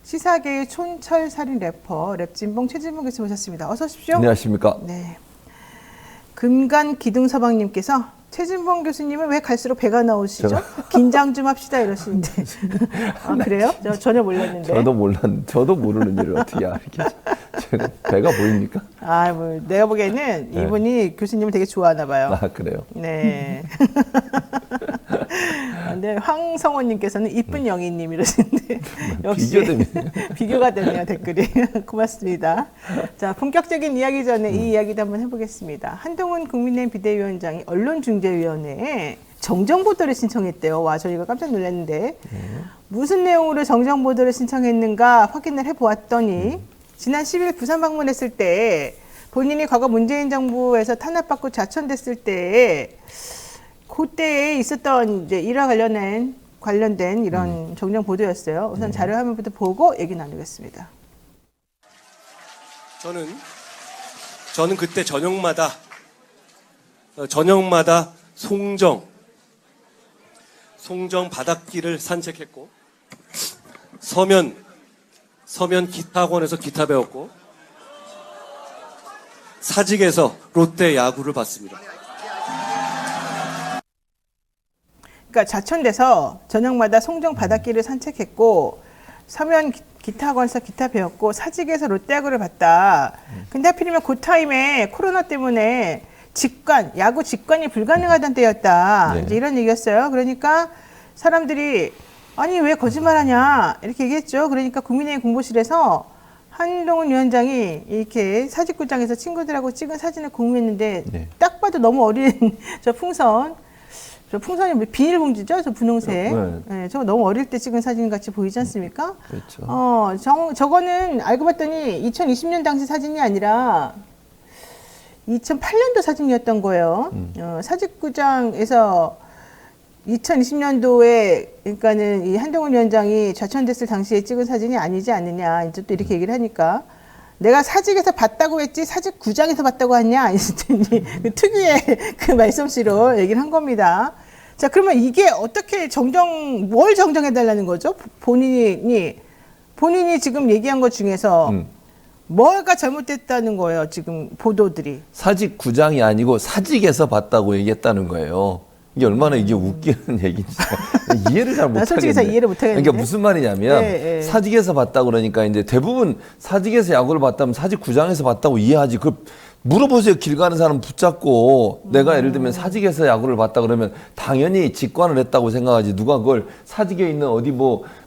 시사계의 촌철살인 래퍼 랩진봉 최진봉 교수 모셨습니다. 어서 오십시오. 안녕하십니까. 네. 금간 기둥서방님께서 최진봉 교수님은 왜 갈수록 배가 나오시죠? 긴장 좀 합시다 이러시는데. 아, 그래요? 저 전혀 몰랐는데. 저도 모르는 일을 어떻게 알게. 제가 배가 보입니까? 아, 뭐 내가 보기에는 네. 이분이 교수님을 되게 좋아하나 봐요. 아, 그래요? 네. 근데 황성원님께서는 이쁜 영희님 이러시는데 역시 비교가 되네요 댓글이. 고맙습니다. 자, 본격적인 이야기 전에 이 이야기도 한번 해보겠습니다. 한동훈 국민의힘 비대위원장이 언론중재위원회에 정정보도를 신청했대요. 와, 저희가 깜짝 놀랐는데 무슨 내용으로 정정보도를 신청했는가 확인을 해보았더니 지난 10일 부산 방문했을 때 본인이 과거 문재인 정부에서 탄압받고 좌천됐을 때 그때에 있었던 이제 일화 관련된 이런 정정 보도였어요. 우선 자료 화면부터 보고 얘기 나누겠습니다. 저는 그때 저녁마다 송정 바닷길을 산책했고 서면 기타 학원에서 기타 배웠고 사직에서 롯데 야구를 봤습니다. 그러니까 좌천돼서 저녁마다 송정 바닷길을 산책했고 서면 기타 학원에서 기타 배웠고 사직에서 롯데야구를 봤다. 근데 하필이면 그 타임에 코로나 때문에 야구 직관이 불가능하던 때였다. 네. 이제 이런 얘기였어요. 그러니까 사람들이 아니 왜 거짓말하냐 이렇게 얘기했죠. 그러니까 국민의힘 공보실에서 한동훈 위원장이 이렇게 사직구장에서 친구들하고 찍은 사진을 공유했는데 네. 딱 봐도 너무 어린 저 풍선이 비닐봉지죠? 저 분홍색. 네. 네, 저거 너무 어릴 때 찍은 사진 같이 보이지 않습니까? 그렇죠. 저거는 알고 봤더니 2020년 당시 사진이 아니라 2008년도 사진이었던 거예요. 사직구장에서 2020년도에 그러니까는 이 한동훈 위원장이 좌천됐을 당시에 찍은 사진이 아니지 않느냐. 이제 또 이렇게 얘기를 하니까 내가 사직에서 봤다고 했지 사직구장에서 봤다고 했냐 했더니 그 특유의 그 말솜씨로 얘기를 한 겁니다. 자, 그러면 이게 어떻게 뭘 정정해달라는 거죠? 본인이 지금 얘기한 것 중에서 뭐가 잘못됐다는 거예요, 지금 보도들이. 사직구장이 아니고 사직에서 봤다고 얘기했다는 거예요. 이게 얼마나 이게 웃기는 얘기인지 이해를 잘 못하겠네. 솔직히 잘 이해를 못하겠는데. 그러니까 무슨 말이냐면 네. 사직에서 봤다고 그러니까 이제 대부분 사직에서 야구를 봤다면 사직구장에서 봤다고 이해하지. 물어보세요. 길 가는 사람 붙잡고 내가 예를 들면 사직에서 야구를 봤다 그러면 당연히 직관을 했다고 생각하지. 누가 그걸 사직에 있는 어디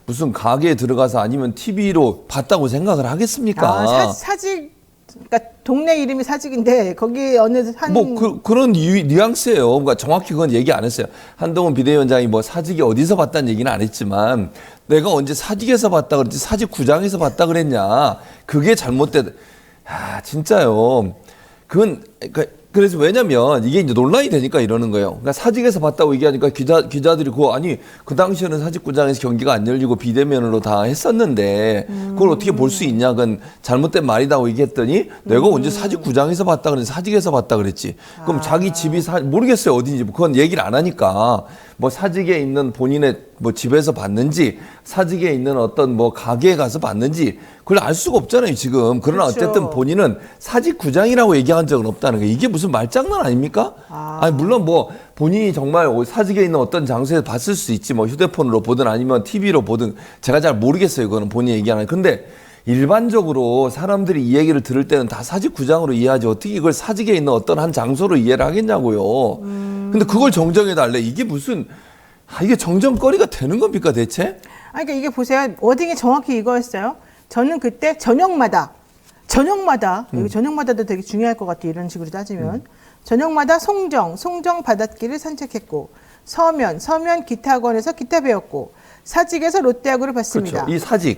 무슨 가게에 들어가서 아니면 TV로 봤다고 생각을 하겠습니까? 사직 그러니까 동네 이름이 사직인데 거기 어느 한 그런 뉘앙스예요. 그러니까 정확히 그건 얘기 안 했어요. 한동훈 비대위원장이 사직이 어디서 봤다는 얘기는 안 했지만 내가 언제 사직에서 봤다 그랬지 사직구장에서 봤다 그랬냐. 그게 잘못된. 진짜요. 그래서 왜냐면 이게 이제 논란이 되니까 이러는 거예요. 그러니까 사직에서 봤다고 얘기하니까 기자들이 그 당시에는 사직구장에서 경기가 안 열리고 비대면으로 다 했었는데 그걸 어떻게 볼 수 있냐. 그건 잘못된 말이다고 얘기했더니 내가 언제 사직구장에서 봤다 그랬지 사직에서 봤다 그랬지. 그럼 자기 집이 모르겠어요. 어딘지. 그건 얘기를 안 하니까 사직에 있는 본인의 집에서 봤는지 사직에 있는 어떤 가게에 가서 봤는지 그걸 알 수가 없잖아요, 지금. 그러나 그렇죠. 어쨌든 본인은 사직구장이라고 얘기한 적은 없다는 거예요. 이게 무슨 말장난 아닙니까? 아니, 물론 본인이 정말 사직에 있는 어떤 장소에서 봤을 수 있지. 휴대폰으로 보든 아니면 TV로 보든 제가 잘 모르겠어요. 그거는 본인이 얘기하는. 근데 일반적으로 사람들이 이 얘기를 들을 때는 다 사직구장으로 이해하지 어떻게 이걸 사직에 있는 어떤 한 장소로 이해를 하겠냐고요. 근데 그걸 정정해 달래. 이게 이게 정정거리가 되는 겁니까 대체? 그러니까 이게 보세요. 워딩이 정확히 이거였어요. 저는 그때 저녁마다 이거 저녁마다도 되게 중요할 것 같아요. 이런 식으로 따지면 저녁마다 송정 바닷길을 산책했고 서면 기타 학원에서 기타 배웠고 사직에서 롯데야구를 봤습니다. 그렇죠. 이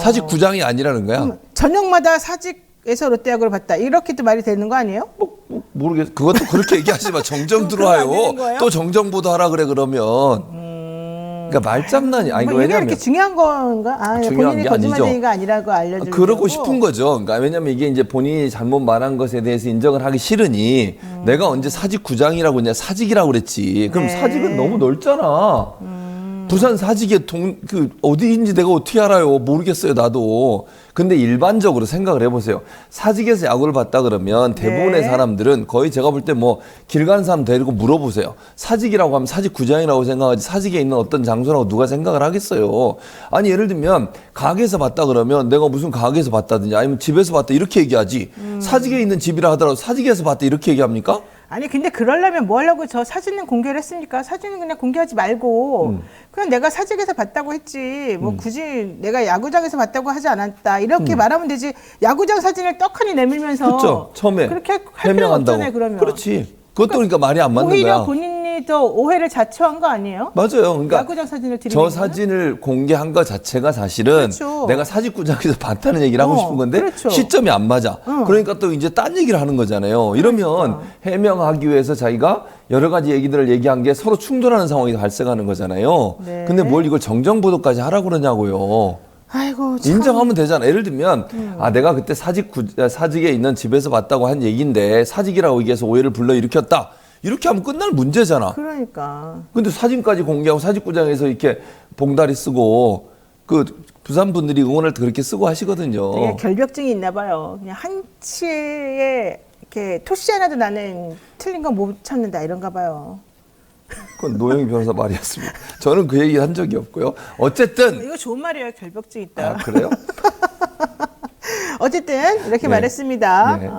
사직구장이 아니라는 거야. 저녁마다 사직에서 롯데야구를 봤다. 이렇게도 말이 되는 거 아니에요? 모르겠어. 그것도 그렇게 얘기하지 마. 정정 들어와요. 또 정정보도 하라 그래 그러면. 그러니까 말장난이 아니 이게 왜냐면 이렇게 중요한 건가? 중요한 본인이 게 거짓말쟁이가 아니라고 알려주고 그러고 싶은 거죠. 그러니까 왜냐면 이게 이제 본인이 잘못 말한 것에 대해서 인정을 하기 싫으니 내가 언제 사직구장이라고 했냐 사직이라고 그랬지. 그럼 네. 사직은 너무 넓잖아. 부산 사직의 어디인지 내가 어떻게 알아요? 모르겠어요, 나도. 근데 일반적으로 생각을 해보세요. 사직에서 야구를 봤다 그러면 대부분의 네. 사람들은 거의 제가 볼 때 뭐 길 가는 사람 데리고 물어보세요. 사직이라고 하면 사직구장이라고 생각하지 사직에 있는 어떤 장소라고 누가 생각을 하겠어요. 아니 예를 들면 가게에서 봤다 그러면 내가 무슨 가게에서 봤다든지 아니면 집에서 봤다 이렇게 얘기하지. 사직에 있는 집이라 하더라도 사직에서 봤다 이렇게 얘기합니까? 아니 근데 그러려면 뭐 하려고 저 사진은 공개를 했습니까? 사진은 그냥 공개하지 말고 그냥 내가 사직에서 봤다고 했지 뭐 굳이 내가 야구장에서 봤다고 하지 않았다 이렇게 말하면 되지. 야구장 사진을 떡하니 내밀면서 그렇죠. 처음에 그렇게 할 필요가 해명한다고. 없잖아요. 그러면 그렇지. 그것도 그러니까 말이 안 맞는 오히려 거야. 본인이 더 오해를 자초한 거 아니에요? 맞아요. 그러니까 야구장 사진을 드리는 저 거는? 사진을 공개한 것 자체가 사실은 그렇죠. 내가 사직구장에서 봤다는 얘기를 하고 싶은 건데 그렇죠. 시점이 안 맞아. 그러니까 또 이제 딴 얘기를 하는 거잖아요. 이러면 해명하기 위해서 자기가 여러 가지 얘기들을 얘기한 게 서로 충돌하는 상황이 발생하는 거잖아요. 네. 근데 뭘 이걸 정정보도까지 하라고 그러냐고요. 아이고 참. 인정하면 되잖아. 예를 들면 아 내가 그때 사직에 있는 집에서 봤다고 한 얘기인데 사직이라고 얘기해서 오해를 불러일으켰다. 이렇게 하면 끝날 문제잖아. 그러니까 근데 사진까지 공개하고 사직구장에서 이렇게 봉다리 쓰고 그 부산 분들이 응원할 때 그렇게 쓰고 하시거든요. 되게 결벽증이 있나 봐요. 그냥 한치에 이렇게 토시 하나도 나는 틀린 건 못 찾는다 이런가 봐요. 그건 노영희 변호사 말이었습니다. 저는 그 얘기 한 적이 없고요. 어쨌든 이거 좋은 말이에요. 결벽증 있다. 아 그래요? 어쨌든 이렇게 네. 말했습니다. 네.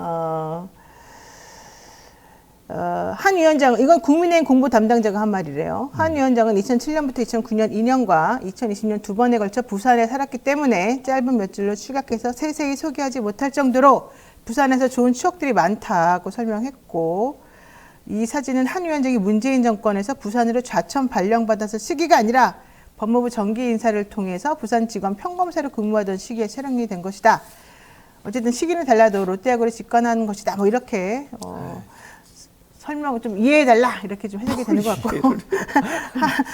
한 위원장, 이건 국민의힘 공보 담당자가 한 말이래요. 한 위원장은 2007년부터 2009년 2년과 2020년 두 번에 걸쳐 부산에 살았기 때문에 짧은 몇 줄로 축약해서 세세히 소개하지 못할 정도로 부산에서 좋은 추억들이 많다고 설명했고, 이 사진은 한 위원장이 문재인 정권에서 부산으로 좌천 발령받아서 시기가 아니라 법무부 정기 인사를 통해서 부산지검 평검사로 근무하던 시기에 촬영이 된 것이다. 어쨌든 시기는 달라도 롯데야구를 집권한 것이다. 뭐 이렇게 설명을 좀 이해해달라 이렇게 좀 해석이 되는 것 같고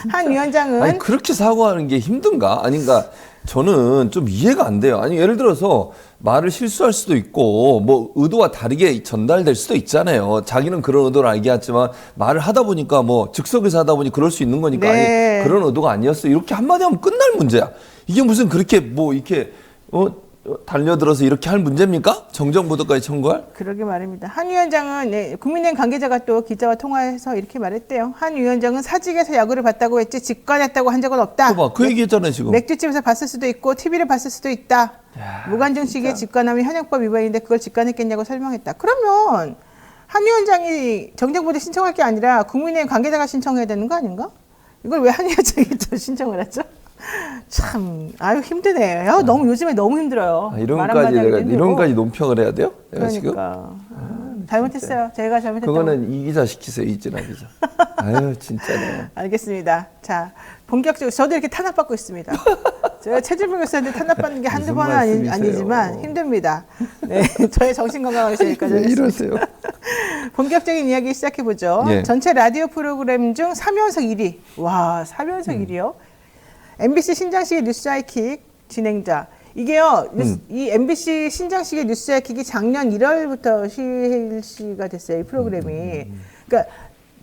한 위원장은 아니 그렇게 사고하는 게 힘든가? 아닌가? 저는 좀 이해가 안 돼요. 아니 예를 들어서 말을 실수할 수도 있고 뭐 의도와 다르게 전달될 수도 있잖아요. 자기는 그런 의도를 알겠지만 말을 하다 보니까 뭐 즉석에서 하다 보니 그럴 수 있는 거니까 네. 아니 그런 의도가 아니었어. 이렇게 한마디 하면 끝날 문제야. 이게 무슨 그렇게 뭐 이렇게 달려들어서 이렇게 할 문제입니까? 정정보도까지 청구할? 그러게 말입니다. 한 위원장은 국민의힘 관계자가 또 기자와 통화해서 이렇게 말했대요. 한 위원장은 사직에서 야구를 봤다고 했지 직관했다고 한 적은 없다. 봐봐, 그 얘기했잖아요 지금. 맥주집에서 봤을 수도 있고 TV를 봤을 수도 있다. 무관중 시기에 직관하면 현행법 위반인데 그걸 직관했겠냐고 설명했다. 그러면 한 위원장이 정정보도 신청할 게 아니라 국민의힘 관계자가 신청해야 되는 거 아닌가? 이걸 왜 한 위원장이 또 신청을 했죠? 참, 아유 힘드네요. 야, 너무 요즘에 너무 힘들어요. 아, 이런 말 까지 한마디 내가 하기도 힘들고. 이런까지 논평을 해야 돼요? 내가 지금? 그러니까 잘못했어요. 제가 잘못했다고. 그거는 이 기자 시키세요, 이진아 기자. 아유 진짜네. 알겠습니다. 자, 본격적으로 저도 이렇게 탄압받고 있습니다. 제가 체질병 교수한테 탄압받는 게 한두 무슨 번은 말씀이세요? 아니지만 힘듭니다. 네, 저의 정신 건강을 위해서 여기까지 왜 하겠습니다. 이러세요? 본격적인 이야기 시작해 보죠. 예. 전체 라디오 프로그램 중 3연속 1위. 와, 3연속 1위요? MBC 신장식의 뉴스 하이킥 진행자. 이게요, 이 MBC 신장식의 뉴스 하이킥이 작년 1월부터 실시가 됐어요. 이 프로그램이. 그러니까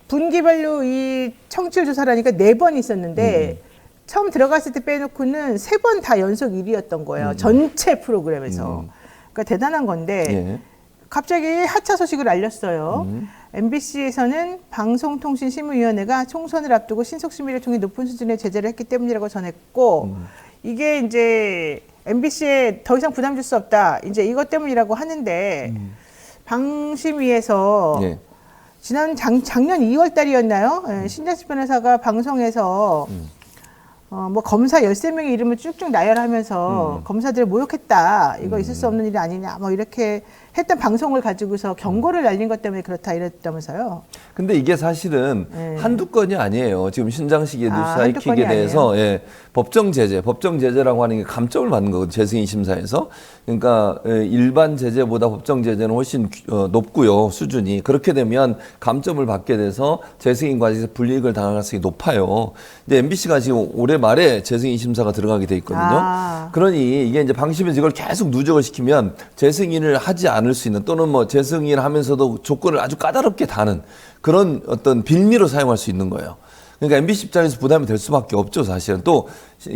분기별로 이 청취율 조사를 하니까 4번 있었는데 처음 들어갔을 때 빼놓고는 3번 다 연속 1위였던 거예요. 전체 프로그램에서. 그러니까 대단한 건데 예. 갑자기 하차 소식을 알렸어요. MBC에서는 방송통신심의위원회가 총선을 앞두고 신속심의를 통해 높은 수준의 제재를 했기 때문이라고 전했고 이게 이제 MBC에 더 이상 부담 줄 수 없다. 이제 이것 때문이라고 하는데 방심위에서 예. 지난 작년 2월 달이었나요? 예, 신장식 변호사가 방송에서 뭐 검사 13명의 이름을 쭉쭉 나열하면서 검사들을 모욕했다. 이거 있을 수 없는 일이 아니냐. 뭐 이렇게 했던 방송을 가지고서 경고를 날린 것 때문에 그렇다 이랬다면서요. 근데 이게 사실은 한두 건이 아니에요. 지금 신장식의 뉴스 한두 건이 하이킥에 대해서 법정 제재라고 하는 게 감점을 받는 거거든요. 재승인 심사에서. 그러니까 일반 제재보다 법정 제재는 훨씬 높고요. 수준이. 그렇게 되면 감점을 받게 돼서 재승인 과정에서 불이익을 당할 가능성이 높아요. 근데 MBC가 지금 올해 말에 재승인 심사가 들어가게 돼 있거든요. 그러니 이게 이제 방심에서 이걸 계속 누적을 시키면 재승인을 하지 않을 수 있는 또는 뭐 재승인을 하면서도 조건을 아주 까다롭게 다는 그런 어떤 빌미로 사용할 수 있는 거예요. 그러니까 MBC 입장에서 부담이 될 수밖에 없죠, 사실은. 또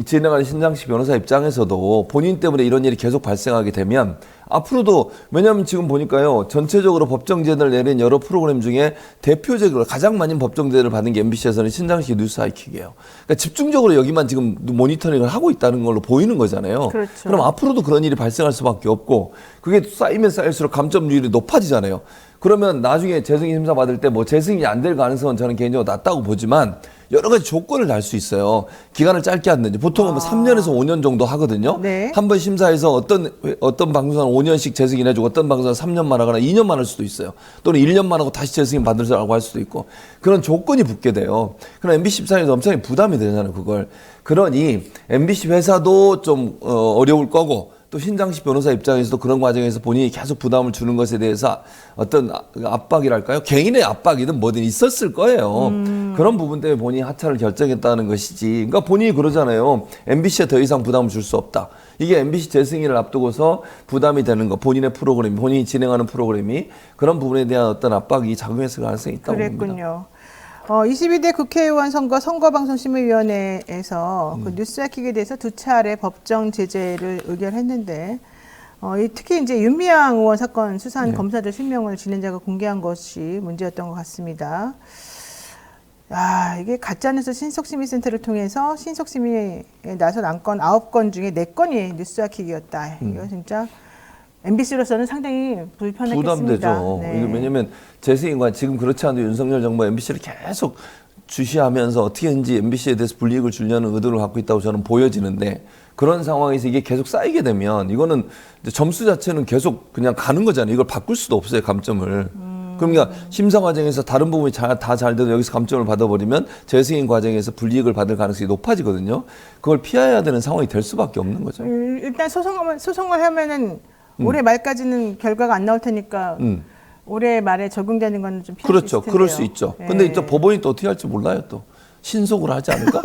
진행하는 신장식 변호사 입장에서도 본인 때문에 이런 일이 계속 발생하게 되면 앞으로도, 왜냐하면 지금 보니까요, 전체적으로 법정제도를 내린 여러 프로그램 중에 대표적으로 가장 많은 법정제도를 받은 게 MBC에서는 신장식 뉴스 하이킥이에요. 그러니까 집중적으로 여기만 지금 모니터링을 하고 있다는 걸로 보이는 거잖아요. 그렇죠. 그럼 앞으로도 그런 일이 발생할 수밖에 없고, 그게 쌓이면 쌓일수록 감점률이 높아지잖아요. 그러면 나중에 재승인 심사 받을 때 뭐 재승인이 안 될 가능성은 저는 개인적으로 낮다고 보지만 여러 가지 조건을 달 수 있어요. 기간을 짧게 한다든지. 보통은 뭐 3년에서 5년 정도 하거든요. 네. 한 번 심사해서 어떤 방송사는 5년씩 재승인 해주고 어떤 방송사는 3년만 하거나 2년만 할 수도 있어요. 또는 1년만 하고 다시 재승인 받으라고 할 수도 있고. 그런 조건이 붙게 돼요. 그럼 MBC 입장에서 엄청나게 부담이 되잖아요, 그걸. 그러니 MBC 회사도 좀 어려울 거고, 또 신장식 변호사 입장에서도 그런 과정에서 본인이 계속 부담을 주는 것에 대해서 어떤 압박이랄까요? 개인의 압박이든 뭐든 있었을 거예요. 그런 부분 때문에 본인이 하차를 결정했다는 것이지. 그러니까 본인이 그러잖아요. MBC에 더 이상 부담을 줄 수 없다. 이게 MBC 재승인을 앞두고서 부담이 되는 거, 본인의 프로그램, 본인이 진행하는 프로그램이 그런 부분에 대한 어떤 압박이 작용했을 가능성이 있다고 봅니다. 그랬군요. 22대 국회의원 선거 선거방송심의위원회에서 그 뉴스하이킥에 대해서 두 차례 법정 제재를 의결했는데, 특히 이제 윤미향 의원 사건 수사한 검사들 실명을 진행자가 공개한 것이 문제였던 것 같습니다. 이게 가짜뉴스 신속심의센터를 통해서 신속심의에 나선 안건 9건 중에 4건이 뉴스하이킥이었다. 이거 진짜 MBC로서는 상당히 불편했겠습니다. 부담되죠. 네. 왜냐하면 재승인과 지금 그렇지 않아도 윤석열 정부가 MBC를 계속 주시하면서 어떻게든지 MBC에 대해서 불이익을 주려는 의도를 갖고 있다고 저는 보여지는데, 그런 상황에서 이게 계속 쌓이게 되면 이거는 점수 자체는 계속 그냥 가는 거잖아요. 이걸 바꿀 수도 없어요, 감점을. 그러니까 심사 과정에서 다른 부분이 다 잘 돼도 여기서 감점을 받아버리면 재승인 과정에서 불이익을 받을 가능성이 높아지거든요. 그걸 피해야 되는 상황이 될 수밖에 없는 거죠. 일단 소송을 하면은 올해 말까지는 결과가 안 나올 테니까 올해 말에 적용되는 건 좀 피할 그렇죠. 수 있을 텐데요. 그럴 수 있죠. 근데 또 법원이 또 어떻게 할지 몰라요. 또 신속으로 하지 않을까?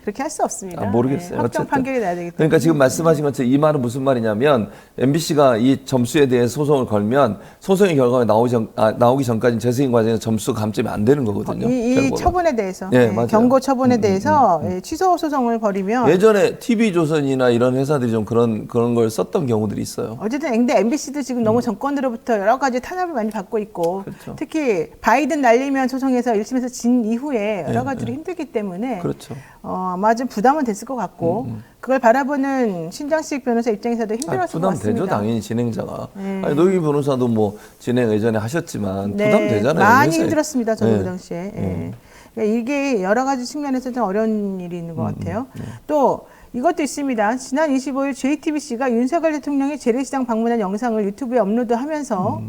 그렇게 할 수 없습니다. 모르겠어요. 확정 어쨌든. 판결이 나야 되기 때문에. 그러니까 지금 말씀하신 것처럼 이 말은 무슨 말이냐면, MBC가 이 점수에 대해 소송을 걸면 소송의 결과가 나오기 전까지 재승인 과정에서 점수 감점이 안 되는 거거든요. 이 결과가. 처분에 대해서, 네, 맞아요. 경고 처분에 대해서 취소 소송을 벌이면, 예전에 TV조선이나 이런 회사들이 좀 그런 걸 썼던 경우들이 있어요. 어쨌든 근데 MBC도 지금 너무 정권으로부터 여러 가지 탄압을 많이 받고 있고, 그렇죠. 특히 바이든 날리면 소송에서 1심에서 진 이후에 여러 가지로 힘들기 때문에 그렇죠. 아마 좀 부담은 됐을 것 같고, 그걸 바라보는 신장식 변호사 입장에서도 힘들었을 것 부담되죠, 같습니다. 당연히 진행자가. 아니, 노영희 변호사도 뭐 진행 예전에 하셨지만 부담되잖아요. 많이 회사에. 힘들었습니다. 저도 네. 그 당시에. 그러니까 이게 여러 가지 측면에서 좀 어려운 일이 있는 것 같아요. 또 이것도 있습니다. 지난 25일 JTBC가 윤석열 대통령이 재래시장 방문한 영상을 유튜브에 업로드하면서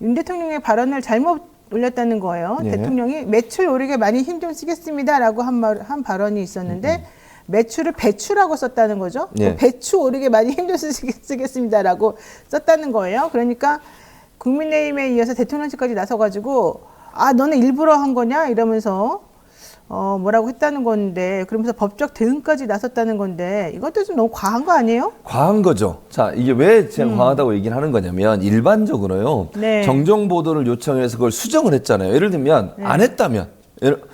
윤 대통령의 발언을 잘못 올렸다는 거예요. 네. 대통령이 매출 오르게 많이 힘 좀 쓰겠습니다라고 한 발언이 있었는데 매출을 배추라고 썼다는 거죠. 네. 배추 오르게 많이 힘 좀 쓰겠습니다라고 썼다는 거예요. 그러니까 국민의힘에 이어서 대통령실까지 나서가지고 너는 일부러 한 거냐 이러면서 뭐라고 했다는 건데, 그러면서 법적 대응까지 나섰다는 건데, 이것도 좀 너무 과한 거 아니에요? 과한 거죠. 자, 이게 왜 제가 과하다고 얘기를 하는 거냐면, 일반적으로요, 네. 정정 보도를 요청해서 그걸 수정을 했잖아요. 예를 들면 안 했다면,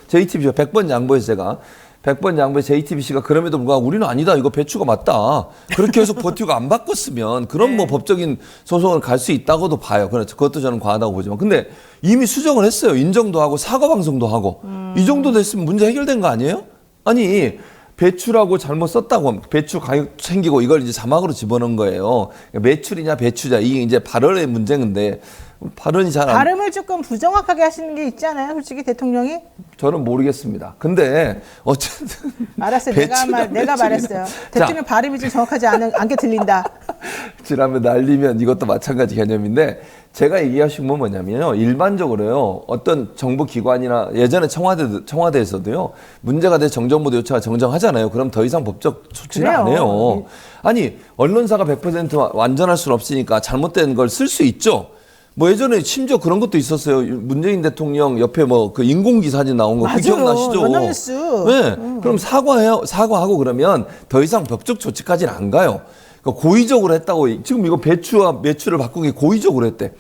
JTBC가 100번 양보해서 제가 100번 양보해 JTBC가 그럼에도 불구하고 우리는 아니다, 이거 배추가 맞다, 그렇게 해서 버티고 안 바꿨으면 그런 뭐 법적인 소송을 갈 수 있다고도 봐요. 그렇죠. 그것도 저는 과하다고 보지만, 근데 이미 수정을 했어요. 인정도 하고 사과 방송도 하고. 이 정도 됐으면 문제 해결된 거 아니에요? 아니, 배추라고 잘못 썼다고 하면 배추 가격 생기고 이걸 이제 자막으로 집어넣은 거예요. 매출이냐 배추냐, 이게 이제 발언의 문제인데, 발언이 잘 안. 발음을 조금 부정확하게 하시는 게 있지 않아요? 솔직히 대통령이? 저는 모르겠습니다. 근데 어쨌든 알았어요. 배추나 내가 말했어요. 대통령 발음이 좀 정확하지 않게 들린다. 지난번 날리면 이것도 마찬가지 개념인데, 제가 얘기하신 건 뭐냐면요, 일반적으로요, 어떤 정부 기관이나 예전에 청와대에서도요, 문제가 돼 정정보도 요청하 정정하잖아요. 그럼 더 이상 법적 조치를 안 해요. 아니, 언론사가 100% 완전할 수는 없으니까 잘못된 걸 쓸 수 있죠. 뭐 예전에 심지어 그런 것도 있었어요. 문재인 대통령 옆에 뭐 그 인공기 사진 나온 거, 그 기억나시죠? 연합뉴스. 네. 그럼 사과하고 그러면 더 이상 법적 조치까지는 안 가요. 그러니까 고의적으로 했다고. 지금 이거 배추와 매출을 바꾼 게 고의적으로 했대.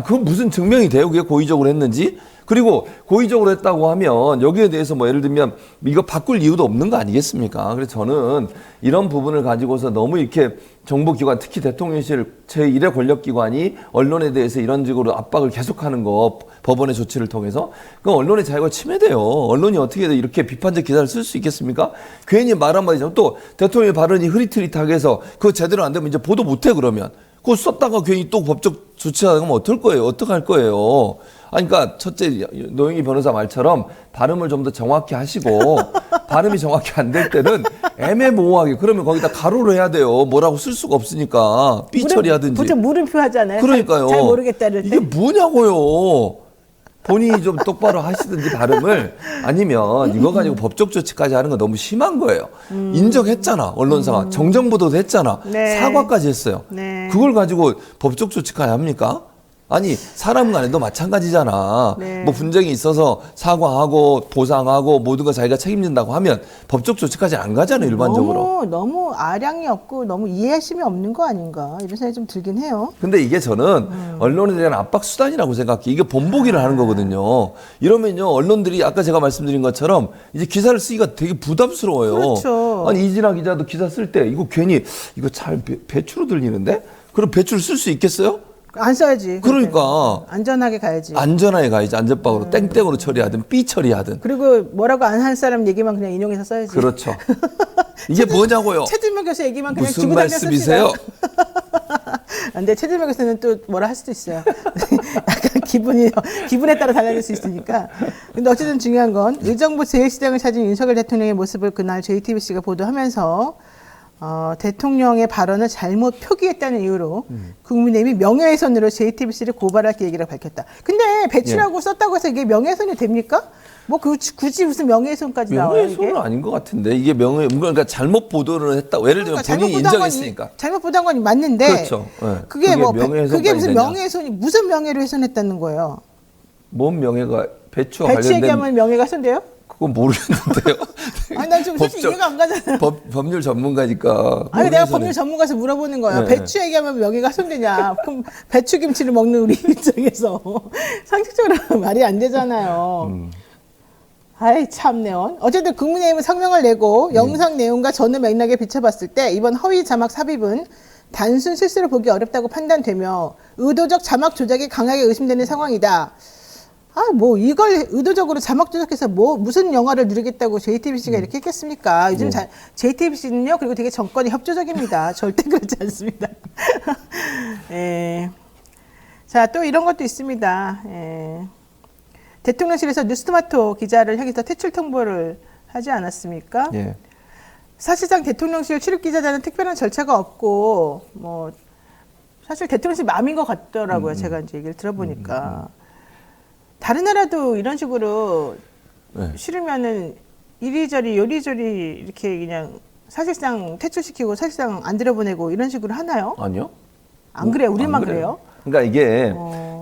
그건 무슨 증명이 돼요? 그게 고의적으로 했는지? 그리고 고의적으로 했다고 하면 여기에 대해서 뭐 예를 들면 이거 바꿀 이유도 없는 거 아니겠습니까? 그래서 저는 이런 부분을 가지고서 너무 이렇게 정보기관, 특히 대통령실 제1의 권력기관이 언론에 대해서 이런 식으로 압박을 계속하는 거, 법원의 조치를 통해서 그 언론의 자유가 침해돼요. 언론이 어떻게 이렇게 비판적 기사를 쓸 수 있겠습니까? 괜히 말 한마디죠. 또 대통령의 발언이 흐릿흐릿하게 해서 그거 제대로 안 되면 이제 보도 못해 그러면 그거 썼다가 괜히 또 법적 조치하면 어떨 거예요? 어떡할 거예요? 아니, 그러니까 첫째 노영희 변호사 말처럼 발음을 좀 더 정확히 하시고 발음이 정확히 안 될 때는 애매모호하게 그러면 거기다 가로로 해야 돼요. 뭐라고 쓸 수가 없으니까 삐 처리하든지. 보통 물음표 하잖아요. 그러니까요. 잘 모르겠다 이럴 때. 이게 뭐냐고요. 본인이 좀 똑바로 하시든지 발음을 아니면 이거 가지고 법적 조치까지 하는 건 너무 심한 거예요. 인정했잖아. 언론사가. 정정보도도 했잖아. 네. 사과까지 했어요. 네. 그걸 가지고 법적 조치까지 합니까? 아니 사람 간에도 마찬가지잖아. 네. 뭐 분쟁이 있어서 사과하고 보상하고 모든 거 자기가 책임진다고 하면 법적 조치까지 안 가잖아요. 일반적으로. 너무 아량이 없고 너무 이해심이 없는 거 아닌가 이런 생각이 좀 들긴 해요. 근데 이게 저는 언론에 대한 압박 수단이라고 생각해. 이게 본보기를 하는 거거든요. 이러면요 언론들이 아까 제가 말씀드린 것처럼 이제 기사를 쓰기가 되게 부담스러워요. 그렇죠. 아니 이진아 기자도 기사 쓸 때 이거 괜히 이거 잘 배추로 들리는데? 그럼 배추를 쓸 수 있겠어요? 안 써야지. 그러니까 안전하게 가야지. 안전하게 가야지. 안전빵으로 땡땡으로 처리하든 삐 처리하든. 그리고 뭐라고 안 한 사람 얘기만 그냥 인용해서 써야지. 그렇죠. 이게 뭐냐고요? 최진명 교수 얘기만 그냥 무슨 주고 다녀 말씀이세요? 근데 최진명 교수는 또 뭐라 할 수도 있어요. 약간 기분에 따라 달라질 수 있으니까. 근데 어쨌든 중요한 건 의정부 제1시장을 찾은 윤석열 대통령의 모습을 그날 JTBC가 보도하면서 대통령의 발언을 잘못 표기했다는 이유로 국민의힘이 명예훼손으로 JTBC를 고발할 계획이라고 밝혔다. 근데 배치라고 썼다고 해서 이게 명예훼손이 됩니까? 뭐 굳이 무슨 명예훼손까지 나와요? 명예훼손은 아닌 것 같은데 이게 그러니까 잘못 보도를 했다고 예를 들면 그러니까 본인이 인정했으니까. 잘못 보도한 건 맞는데. 그렇죠. 네. 그게 명예훼손까지 무슨 되냐? 명예훼손이 무슨 명예를 훼손했다는 거예요? 뭔 명예가 배추와 배치 관련된 얘기하면 명예가 훼손돼요? 그건 모르겠는데요. 아니 난 지금 솔직히 이해가 안 가잖아요. 법률 전문가니까. 아니 내가 법률 전문가에서 물어보는 거야. 네. 배추 얘기하면 명예가 훼손되냐? 그럼 배추김치를 먹는 우리 입장에서 상식적으로 말이 안 되잖아요. 아이 참네요. 어쨌든 국민의힘은 성명을 내고 영상 내용과 전후 맥락에 비춰봤을 때 이번 허위 자막 삽입은 단순 실수로 보기 어렵다고 판단되며 의도적 자막 조작이 강하게 의심되는 상황이다. 뭐 이걸 의도적으로 자막 조작해서 무슨 영화를 누리겠다고 JTBC가 이렇게 했겠습니까? 요즘 JTBC는요, 그리고 되게 정권이 협조적입니다. 절대 그렇지 않습니다. 예. 자, 또 이런 것도 있습니다. 예. 대통령실에서 뉴스토마토 기자를 향해서 퇴출 통보를 하지 않았습니까? 예. 사실상 대통령실 출입기자단은 특별한 절차가 없고, 사실 대통령실 마음인 것 같더라고요. 제가 이제 얘기를 들어보니까. 다른 나라도 이런 식으로 네. 싫으면은 이리저리 요리조리 이렇게 그냥 사실상 퇴출시키고 사실상 안 들여보내고 이런 식으로 하나요? 아니요. 안 그래요? 우리만 안 그래요. 그래요? 그러니까 이게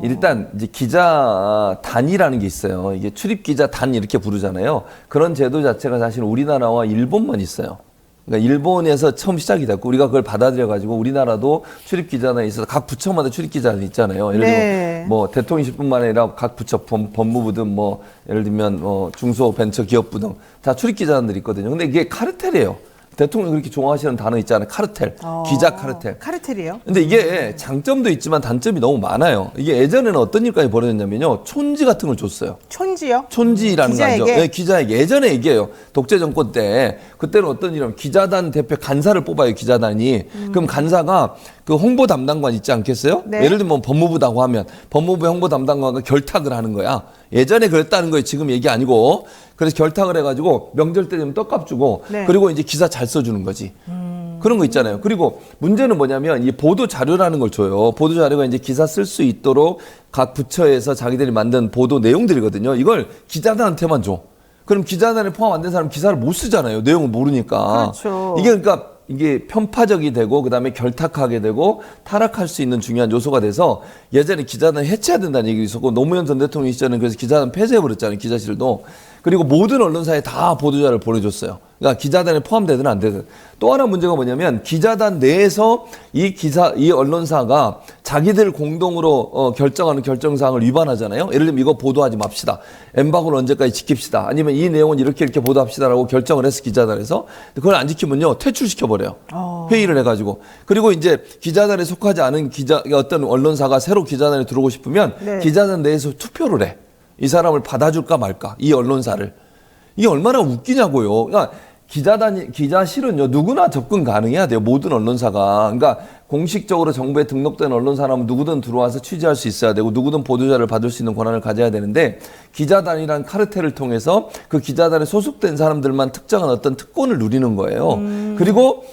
일단 이제 기자단이라는 게 있어요. 이게 출입기자단 이렇게 부르잖아요. 그런 제도 자체가 사실 우리나라와 일본만 있어요. 그러니까 일본에서 처음 시작이 됐고 우리가 그걸 받아들여가지고 우리나라도 출입기자단에 있어서 각 부처마다 출입기자단 있잖아요. 예를 들면 뭐 대통령실뿐만 아니라 각 부처 법무부든 뭐 예를 들면 중소벤처기업부 등 다 출입기자단들이 있거든요. 근데 이게 카르텔이에요. 대통령이 그렇게 좋아하시는 단어 있잖아요. 카르텔, 기자 카르텔. 카르텔이요? 근데 이게 장점도 있지만 단점이 너무 많아요. 이게 예전에는 어떤 일까지 벌어졌냐면요. 촌지 같은 걸 줬어요. 촌지요? 촌지라는 거 기자에게? 알죠? 네, 기자에게. 예전에 얘기해요. 독재 정권 때. 그때는 어떤 일이냐면 기자단 대표 간사를 뽑아요. 기자단이. 그럼 간사가 그 홍보 담당관 있지 않겠어요? 네. 예를 들면 법무부다고 하면 법무부 홍보 담당관과 결탁을 하는 거야. 예전에 그랬다는 거예요. 지금 얘기 아니고. 그래서 결탁을 해가지고 명절 때 되면 떡값 주고 네. 그리고 이제 기사 잘 써주는 거지. 그런 거 있잖아요. 그리고 문제는 뭐냐면 이 보도 자료라는 걸 줘요. 보도 자료가 이제 기사 쓸 수 있도록 각 부처에서 자기들이 만든 보도 내용들이거든요. 이걸 기자단한테만 줘. 그럼 기자단에 포함 안 된 사람 기사를 못 쓰잖아요. 내용을 모르니까. 그렇죠. 이게 편파적이 되고 그다음에 결탁하게 되고 타락할 수 있는 중요한 요소가 돼서 예전에 기자단 해체해야 된다는 얘기가 있었고 노무현 전 대통령 시절에는 그래서 기자단 폐쇄해버렸잖아요. 기자실도. 그리고 모든 언론사에 다 보도자를 보내줬어요. 그러니까 기자단에 포함되든 안 되든. 또 하나 문제가 뭐냐면 기자단 내에서 이 언론사가 자기들 공동으로 결정하는 결정사항을 위반하잖아요. 예를 들면 이거 보도하지 맙시다. 엠바고는 언제까지 지킵시다. 아니면 이 내용은 이렇게 보도합시다라고 결정을 해서 기자단에서 그걸 안 지키면요 퇴출시켜버려요. 회의를 해가지고. 그리고 이제 기자단에 속하지 않은 어떤 언론사가 새로 기자단에 들어오고 싶으면 네. 기자단 내에서 투표를 해. 이 사람을 받아줄까 말까. 이 언론사를. 이게 얼마나 웃기냐고요. 그러니까 기자실은요, 누구나 접근 가능해야 돼요. 모든 언론사가. 그러니까 공식적으로 정부에 등록된 언론사라면 누구든 들어와서 취재할 수 있어야 되고 누구든 보도자를 받을 수 있는 권한을 가져야 되는데 기자단이란 카르텔을 통해서 그 기자단에 소속된 사람들만 특정한 어떤 특권을 누리는 거예요. 그리고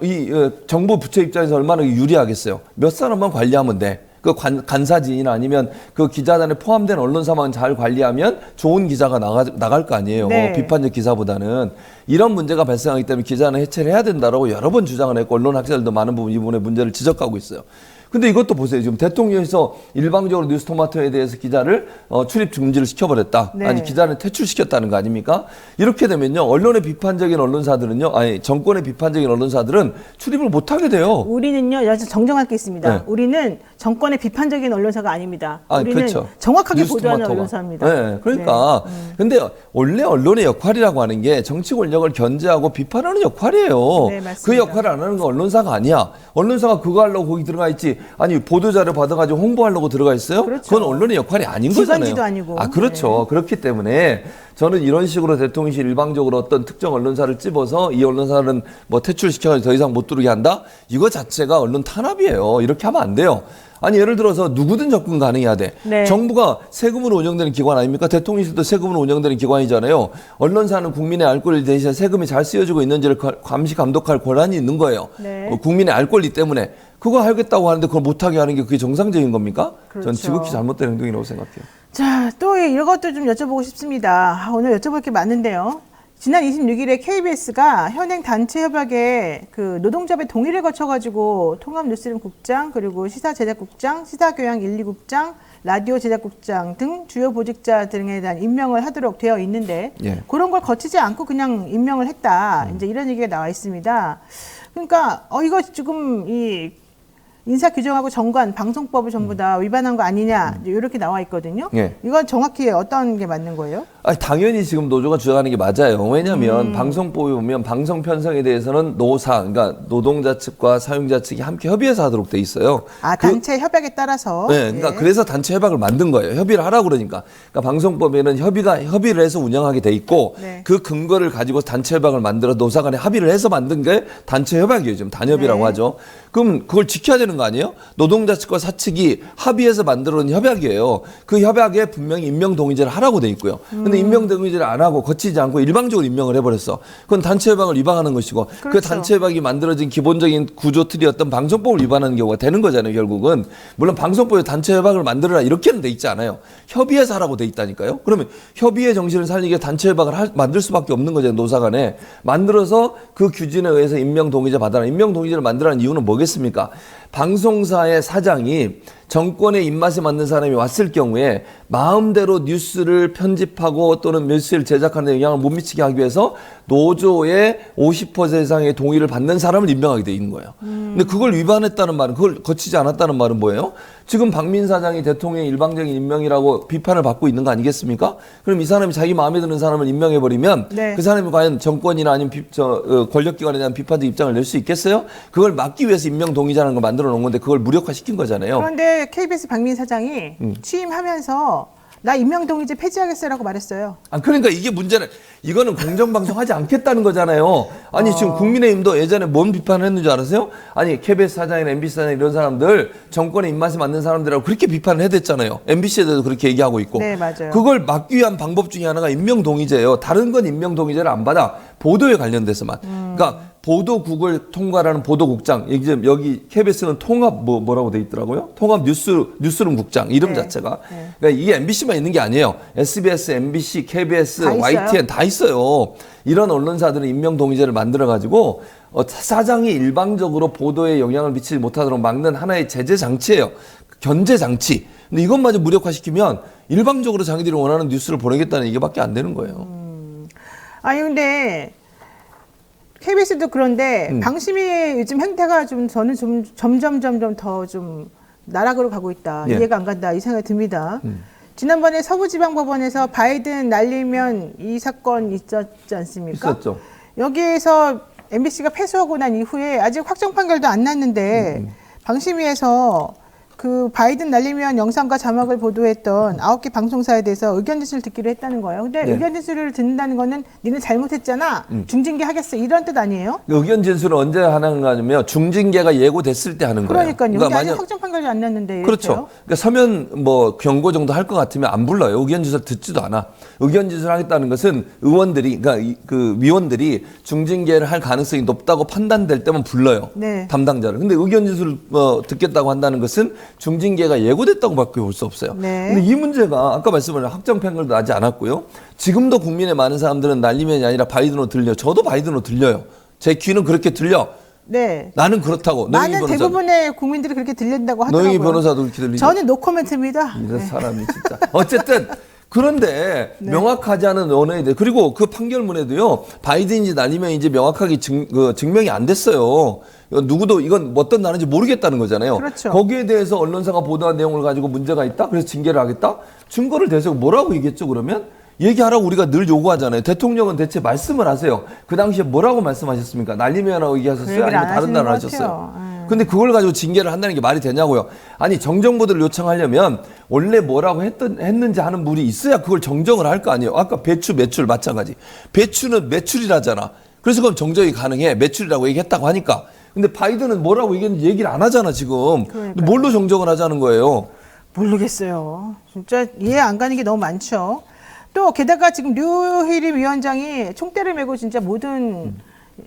이 정부 부처 입장에서 얼마나 유리하겠어요. 몇 사람만 관리하면 돼. 그 간사진이나 아니면 그 기자단에 포함된 언론사만 잘 관리하면 좋은 기자가 나갈 거 아니에요. 네. 비판적 기사보다는. 이런 문제가 발생하기 때문에 기자는 해체를 해야 된다라고 여러 번 주장을 했고 언론 학자들도 많은 부분 이 부분의 문제를 지적하고 있어요. 근데 이것도 보세요. 지금 대통령에서 일방적으로 뉴스토마토에 대해서 기자를 출입 중지를 시켜버렸다. 네. 아니 기자를 퇴출시켰다는 거 아닙니까? 이렇게 되면요. 언론의 비판적인 언론사들은요. 아니 정권의 비판적인 언론사들은 출입을 못하게 돼요. 우리는요, 여기서 정정할 게 있습니다. 네. 우리는 정권의 비판적인 언론사가 아닙니다. 아, 우리는 그렇죠. 정확하게 보도하는 뉴스토마토가. 언론사입니다. 네, 그러니까. 근데 원래 언론의 역할이라고 하는 게 정치 권력을 견제하고 비판하는 역할이에요. 네, 맞습니다. 그 역할을 안 하는 건 언론사가 아니야. 언론사가 그거 하려고 거기 들어가 있지. 아니 보도자료 받아가지고 홍보하려고 들어가 있어요? 그렇죠. 그건 언론의 역할이 아닌 기관지도 거잖아요. 아니고. 아, 그렇죠. 그렇기 때문에 저는 이런 식으로 대통령실 일방적으로 어떤 특정 언론사를 찝어서 이 언론사는 뭐 퇴출시켜서 더 이상 못 들어오게 한다? 이거 자체가 언론 탄압이에요. 이렇게 하면 안 돼요. 아니 예를 들어서 누구든 접근 가능해야 돼. 네. 정부가 세금으로 운영되는 기관 아닙니까? 대통령실도 세금으로 운영되는 기관이잖아요. 언론사는 국민의 알 권리 대신 세금이 잘 쓰여지고 있는지를 감시 감독할 권한이 있는 거예요. 네. 국민의 알 권리 때문에. 그거 하겠다고 하는데 그걸 못하게 하는 게 그게 정상적인 겁니까? 그렇죠. 전 지극히 잘못된 행동이라고 생각해요. 자, 또 이것도 좀 여쭤보고 싶습니다. 오늘 여쭤볼 게 많은데요. 지난 26일에 KBS가 현행 단체 협약에 그 노동조합의 동의를 거쳐가지고 통합뉴스룸국장 그리고 시사제작국장, 시사교양 1, 2국장, 라디오 제작국장 등 주요 보직자 등에 대한 임명을 하도록 되어 있는데 예. 그런 걸 거치지 않고 그냥 임명을 했다. 이제 이런 얘기가 나와 있습니다. 그러니까 이거 지금 이 인사 규정하고 정관, 방송법을 전부 다 위반한 거 아니냐 이렇게 나와 있거든요. 예. 이건 정확히 어떤 게 맞는 거예요? 아니, 당연히 지금 노조가 주장하는 게 맞아요. 왜냐하면 방송법에 보면 방송 편성에 대해서는 노사, 그러니까 노동자 측과 사용자 측이 함께 협의해서 하도록 돼 있어요. 아, 단체 협약에 따라서. 네, 그러니까 예. 그래서 단체 협약을 만든 거예요. 협의를 하라고 그러니까. 그러니까 방송법에는 협의를 해서 운영하게 돼 있고 네. 그 근거를 가지고 단체 협약을 만들어 노사 간에 합의를 해서 만든 게 단체 협약이에요. 지금 단협이라고 네. 하죠. 그럼 그걸 지켜야 되는 거 아니에요? 노동자 측과 사측이 합의해서 만들어 놓은 협약이에요. 그 협약에 분명히 임명 동의제를 하라고 돼 있고요. 근데 임명 동의제를 안 하고 거치지 않고 일방적으로 임명을 해버렸어. 그건 단체 협약을 위반하는 것이고 그 그렇죠. 단체 협약이 만들어진 기본적인 구조 틀이었던 방송법을 위반하는 경우가 되는 거잖아요. 결국은. 물론 방송법에 단체 협약을 만들어라 이렇게는 돼 있지 않아요. 협의해서 하라고 돼 있다니까요. 그러면 협의의 정신을 살리기 위해 단체 협약을 만들 수밖에 없는 거잖아요. 노사 간에. 만들어서 그 규진에 의해서 임명 동의제 받아라. 임명 동의제를 만들라는 이유는 뭐겠습니까? 방송사의 사장이 정권의 입맛에 맞는 사람이 왔을 경우에 마음대로 뉴스를 편집하고 또는 뉴스를 제작하는 데 영향을 못 미치게 하기 위해서 노조의 50% 이상의 동의를 받는 사람을 임명하게 돼 있는 거예요. 근데 그걸 위반했다는 말은, 그걸 거치지 않았다는 말은 뭐예요? 지금 박민 사장이 대통령의 일방적인 임명이라고 비판을 받고 있는 거 아니겠습니까? 그럼 이 사람이 자기 마음에 드는 사람을 임명해버리면 네. 그 사람이 과연 정권이나 아니면 권력기관에 대한 비판적 입장을 낼 수 있겠어요? 그걸 막기 위해서 임명 동의자라는 걸 만들어 놓은 건데 그걸 무력화시킨 거잖아요. 그런데 KBS 박민 사장이 취임하면서 나 임명동의제 폐지하겠어요라고 말했어요. 아, 그러니까 이게 문제는, 이거는 공정방송 하지 않겠다는 거잖아요. 아니, 지금 국민의힘도 예전에 뭔 비판을 했는지 알아세요? 아니, KBS 사장이나 MBC 사장 이런 사람들, 정권의 입맛에 맞는 사람들이라고 그렇게 비판을 해댔잖아요. MBC에 대해서 그렇게 얘기하고 있고. 네, 맞아요. 그걸 막기 위한 방법 중에 하나가 임명동의제예요. 다른 건 임명동의제를 안 받아. 보도에 관련돼서만. 그러니까 보도국을 통과하는 보도국장, 여기 KBS는 통합 뭐라고 돼 있더라고요. 통합 뉴스룸 국장 이름 네. 자체가. 네. 그러니까 이게 MBC만 있는 게 아니에요. SBS, MBC, KBS, 다 있어요? YTN 다 있어요. 이런 언론사들은 임명 동의제를 만들어 가지고 사장이 일방적으로 보도에 영향을 미치지 못하도록 막는 하나의 제재 장치예요. 견제 장치. 근데 이것마저 무력화시키면 일방적으로 자기들이 원하는 뉴스를 보내겠다는 이게밖에 안 되는 거예요. 아니 근데 KBS도 그런데 방심이 요즘 행태가 좀 저는 좀 점점 더 좀 나락으로 가고 있다. 예. 이해가 안 간다. 이 생각이 듭니다. 지난번에 서부지방법원에서 바이든 날리면 이 사건 있었지 않습니까? 있었죠. 여기에서 MBC가 패소하고 난 이후에 아직 확정 판결도 안 났는데 방심위에서 그 바이든 날리면 영상과 자막을 보도했던 9개 방송사에 대해서 의견 진술을 듣기로 했다는 거예요. 근데 네. 의견 진술을 듣는다는 거는 니는 잘못했잖아. 중징계 하겠어. 이런 뜻 아니에요? 의견 진술을 언제 하는 거냐면 중징계가 예고됐을 때 하는 거예요. 그러니까요. 근데 아직 확정 판결이 안 났는데 이렇게요? 그렇죠. 그러니까 서면 뭐 경고 정도 할 것 같으면 안 불러요. 의견 진술 듣지도 않아. 의견 진술하겠다는 것은 의원들이 그러니까 그 위원들이 중징계를 할 가능성이 높다고 판단될 때만 불러요. 네. 담당자를. 근데 의견 진술을 듣겠다고 한다는 것은 중징계가 예고됐다고밖에 볼 수 없어요. 네. 근데 이 문제가 아까 말씀하신 확정 판결도 나지 않았고요. 지금도 국민의 많은 사람들은 날리면이 아니라 바이든으로 들려. 저도 바이든으로 들려요. 제 귀는 그렇게 들려. 네. 나는 그렇다고. 많은 대부분의 국민들이 그렇게 들린다고 하더라고요. 노영희 변호사도 그렇게 들리죠. 저는 노코멘트입니다. 이런 사람이 진짜. 어쨌든 그런데 명확하지 않은 언어에 대해 그리고 그 판결문에도요 바이든인지 날리면인지 명확하게 증명이 안 됐어요. 누구도 이건 어떤 나라인지 모르겠다는 거잖아요. 그렇죠. 거기에 대해서 언론사가 보도한 내용을 가지고 문제가 있다. 그래서 징계를 하겠다. 증거를 대세고 뭐라고 얘기했죠 그러면? 얘기하라고 우리가 늘 요구하잖아요. 대통령은 대체 말씀을 하세요. 그 당시에 뭐라고 말씀하셨습니까? 날리면이라고 얘기하셨어요? 아니면 다른 단어를 하셨어요? 근데 그걸 가지고 징계를 한다는 게 말이 되냐고요. 아니 정정보도를 요청하려면 원래 뭐라고 했는지 하는 분이 있어야 그걸 정정을 할 거 아니에요. 아까 배추 매출 마찬가지. 배추는 매출이라잖아. 그래서 그럼 정정이 가능해. 매출이라고 얘기했다고 하니까. 근데 바이든은 뭐라고 얘기했는지 얘기를 안 하잖아 지금. 근데 뭘로 정정을 하자는 거예요? 모르겠어요. 진짜 이해 안 가는 게 너무 많죠. 또 게다가 지금 류희림 위원장이 총대를 메고 진짜 모든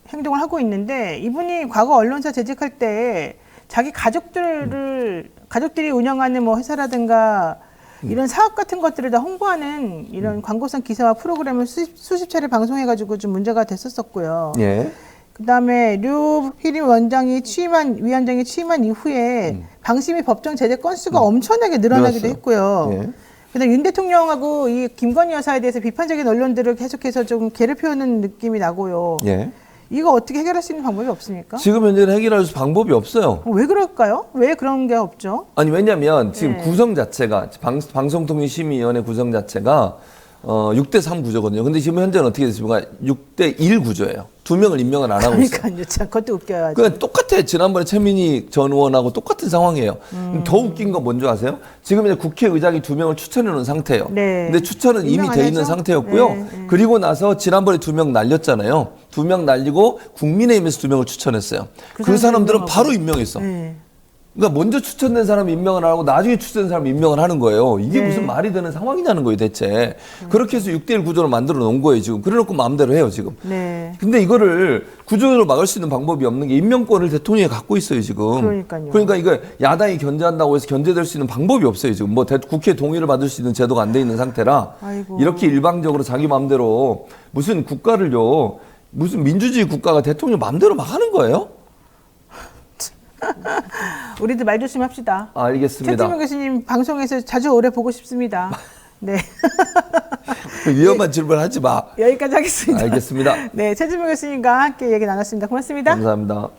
행동을 하고 있는데 이분이 과거 언론사 재직할 때 자기 가족들이 운영하는 뭐 회사라든가 이런 사업 같은 것들을 다 홍보하는 이런 광고성 기사와 프로그램을 수십 차례 방송해가지고 좀 문제가 됐었었고요. 예. 그다음에 류희림 위원장이 취임한 이후에 방심위 법정 제재 건수가 엄청나게 늘어나기도 늘었어요. 했고요. 예. 그다음 윤 대통령하고 이 김건희 여사에 대해서 비판적인 언론들을 계속해서 좀 괴롭히는 느낌이 나고요. 예. 이거 어떻게 해결할 수 있는 방법이 없습니까? 지금 현재는 해결할 수 방법이 없어요. 왜 그럴까요? 왜 그런 게 없죠? 아니 왜냐면 지금 구성 자체가 방송통신심의위원회 구성 자체가 6대3 구조거든요. 근데 지금 현재는 어떻게 됐습니까? 6대1 구조예요. 2명을 임명을 안 하고 있어요. 그러니까요. 참 그것도 웃겨요. 그러니까 똑같아. 지난번에 최민희 전 의원하고 똑같은 상황이에요. 더 웃긴 건 뭔지 아세요? 지금 이제 국회의장이 2명을 추천해 놓은 상태예요. 네. 근데 추천은 이미 임명 안 돼 있는 하죠? 상태였고요. 네. 그리고 나서 지난번에 2명 날렸잖아요. 2명 날리고 국민의힘에서 2명을 추천했어요. 그 사람들은 바로 임명했어. 네. 그러니까 먼저 추천된 사람 임명을 안 하고 나중에 추천된 사람 임명을 하는 거예요. 이게 무슨 말이 되는 상황이냐는 거예요, 대체. 그렇게 해서 6대1 구조를 만들어 놓은 거예요, 지금. 그래 놓고 마음대로 해요, 지금. 네. 근데 이거를 구조적으로 막을 수 있는 방법이 없는 게 임명권을 대통령이 갖고 있어요, 지금. 그러니까요. 그러니까 이거 야당이 견제한다고 해서 견제될 수 있는 방법이 없어요, 지금. 뭐 국회 동의를 받을 수 있는 제도가 안 돼 있는 상태라. 아이고. 이렇게 일방적으로 자기 마음대로 무슨 국가를요, 무슨 민주주의 국가가 대통령 마음대로 막 하는 거예요? 우리도 말 조심합시다. 알겠습니다. 최지명 교수님 방송에서 자주 오래 보고 싶습니다. 네. 위험한 질문 하지 마. 여기까지 하겠습니다. 알겠습니다. 네, 최지명 교수님과 함께 얘기 나눴습니다. 고맙습니다. 감사합니다.